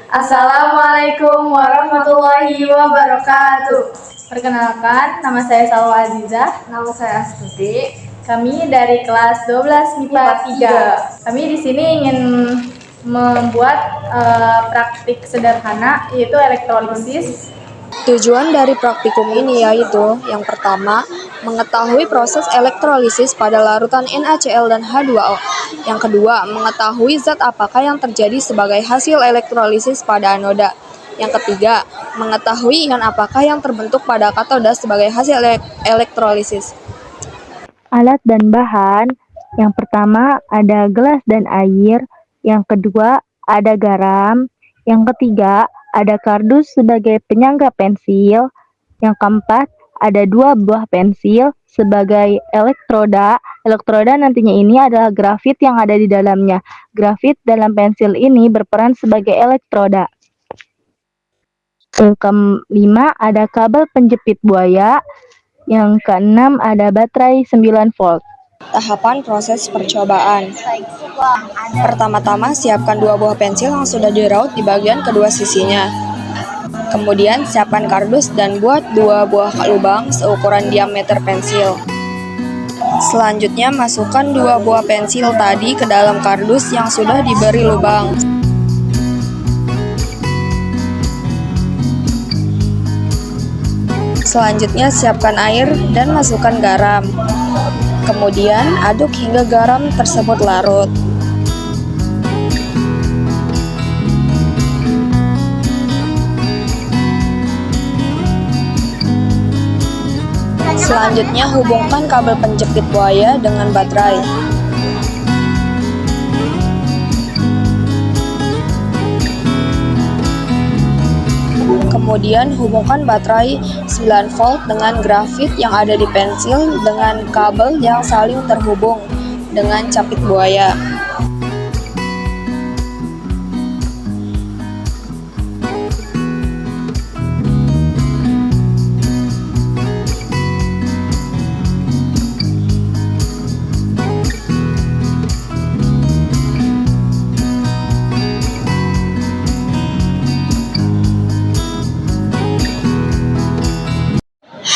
Assalamualaikum warahmatullahi wabarakatuh. Perkenalkan, nama saya Salwa Azizah. Nama saya Astuti. Kami dari kelas 12 MIPA 3. Kami di sini ingin membuat praktik sederhana, yaitu elektrolisis. Tujuan dari praktikum ini yaitu yang pertama, mengetahui proses elektrolisis pada larutan NaCl dan H2O. Yang kedua, mengetahui zat apakah yang terjadi sebagai hasil elektrolisis pada anoda. Yang ketiga, mengetahui ion apakah yang terbentuk pada katoda sebagai hasil elektrolisis. Alat dan bahan, yang pertama ada gelas dan air, yang kedua ada garam, yang ketiga ada kardus sebagai penyangga pensil, yang keempat ada 2 buah pensil sebagai elektroda. Elektroda nantinya ini adalah grafit yang ada di dalamnya. Grafit dalam pensil ini berperan sebagai elektroda. Yang kelima ada kabel penjepit buaya. Yang keenam ada baterai 9 volt. Tahapan proses percobaan. Pertama-tama siapkan 2 buah pensil yang sudah diraut di bagian kedua sisinya. Kemudian siapkan kardus dan buat 2 buah lubang seukuran diameter pensil. Selanjutnya masukkan 2 buah pensil tadi ke dalam kardus yang sudah diberi lubang. Selanjutnya siapkan air dan masukkan garam. Kemudian aduk hingga garam tersebut larut. Selanjutnya hubungkan kabel penjepit buaya dengan baterai. Kemudian hubungkan baterai 9 volt dengan grafit yang ada di pensil dengan kabel yang saling terhubung dengan capit buaya.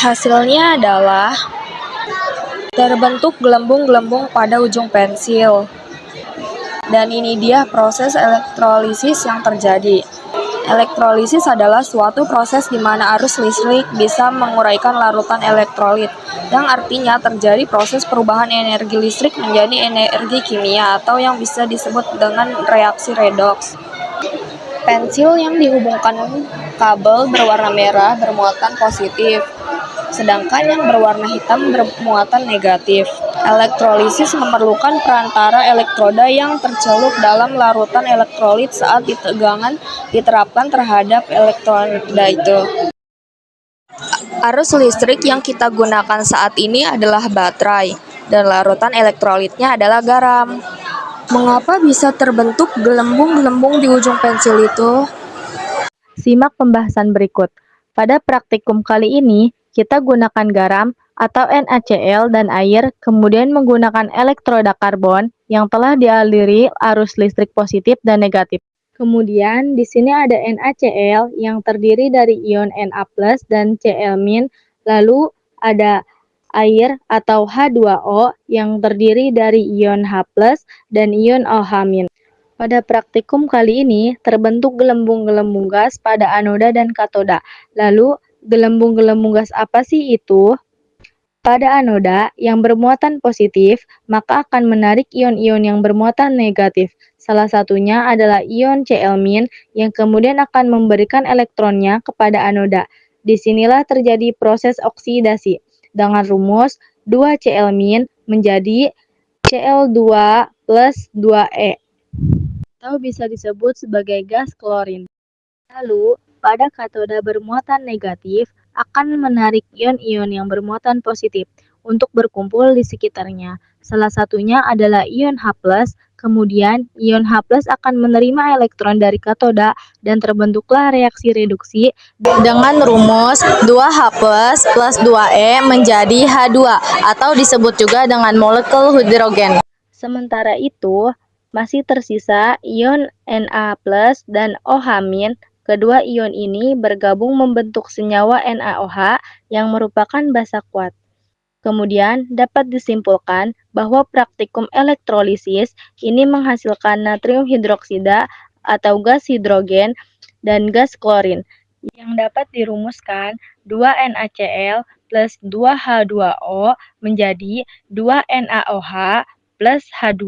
Hasilnya adalah terbentuk gelembung-gelembung pada ujung pensil. Dan ini dia proses elektrolisis yang terjadi. Elektrolisis adalah suatu proses di mana arus listrik bisa menguraikan larutan elektrolit, yang artinya terjadi proses perubahan energi listrik menjadi energi kimia atau yang bisa disebut dengan reaksi redoks. Pensil yang dihubungkan kabel berwarna merah bermuatan positif, sedangkan yang berwarna hitam bermuatan negatif. Elektrolisis memerlukan perantara elektroda yang tercelup dalam larutan elektrolit saat tegangan diterapkan terhadap elektroda itu. Arus listrik yang kita gunakan saat ini adalah baterai, dan larutan elektrolitnya adalah garam. Mengapa bisa terbentuk gelembung-gelembung di ujung pensil itu? Simak pembahasan berikut. Pada praktikum kali ini, kita gunakan garam atau NaCl dan air, kemudian menggunakan elektroda karbon yang telah dialiri arus listrik positif dan negatif. Kemudian di sini ada NaCl yang terdiri dari ion Na+ dan Cl-, lalu ada air atau H2O yang terdiri dari ion H+ dan ion OH-. Pada praktikum kali ini terbentuk gelembung-gelembung gas pada anoda dan katoda. Lalu gelembung-gelembung gas apa sih itu? Pada anoda yang bermuatan positif, maka akan menarik ion-ion yang bermuatan negatif. Salah satunya adalah ion Cl- yang kemudian akan memberikan elektronnya kepada anoda. Disinilah terjadi proses oksidasi. Dengan rumus 2Cl- menjadi Cl2 plus 2E. Atau bisa disebut sebagai gas klorin. Lalu, pada katoda bermuatan negatif akan menarik ion-ion yang bermuatan positif untuk berkumpul di sekitarnya. Salah satunya adalah ion H+, kemudian ion H+ akan menerima elektron dari katoda dan terbentuklah reaksi reduksi dengan rumus 2H+ plus 2E menjadi H2 atau disebut juga dengan molekul hidrogen. Sementara itu, Masih tersisa ion Na+ dan OH-. Kedua ion ini bergabung membentuk senyawa NaOH yang merupakan basa kuat. Kemudian dapat disimpulkan bahwa praktikum elektrolisis ini menghasilkan natrium hidroksida atau gas hidrogen dan gas klorin yang dapat dirumuskan 2NaCl plus 2H2O menjadi 2NaOH plus H2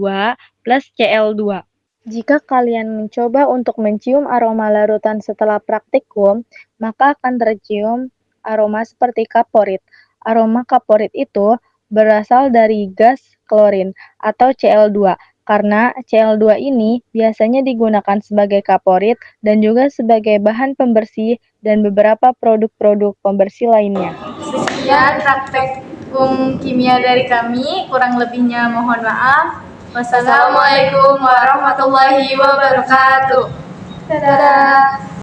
plus Cl2. Jika kalian mencoba untuk mencium aroma larutan setelah praktikum, maka akan tercium aroma seperti kaporit. Aroma kaporit itu berasal dari gas klorin atau Cl2, karena Cl2 ini biasanya digunakan sebagai kaporit dan juga sebagai bahan pembersih dan beberapa produk-produk pembersih lainnya. Sekian praktikum kimia dari kami, kurang lebihnya mohon maaf. Wassalamualaikum warahmatullahi wabarakatuh. Dadah.